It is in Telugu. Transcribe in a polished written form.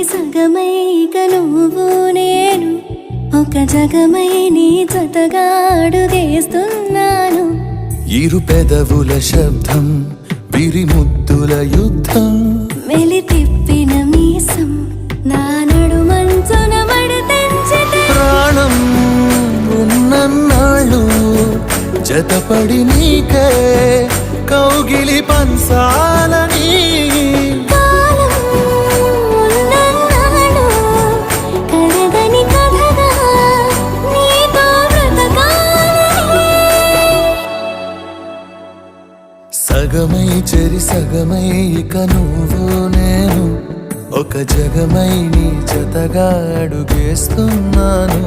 సగమై ఇక నువ్వు నేను ఒక జగమై నీ జతగా అడుగేస్తున్నాను. ఇరు పెదవుల శబ్దం విరి ముద్దుల యుద్ధం మెలి తిప్పిన మీసం నా నడుమంచున మడతెంచితే ప్రాణం ఉన్నన్నాళ్ళు జతపడి నీకే కౌగిలి పంచాలని కాలం ఉన్నన్నాడు కరగని కథగా నీతో బ్రతకాలని. సగమై చెరి సగమై ఇక నువ్వు నేను ఒక జగమై నీ జతగా అడుగేస్తున్నాను.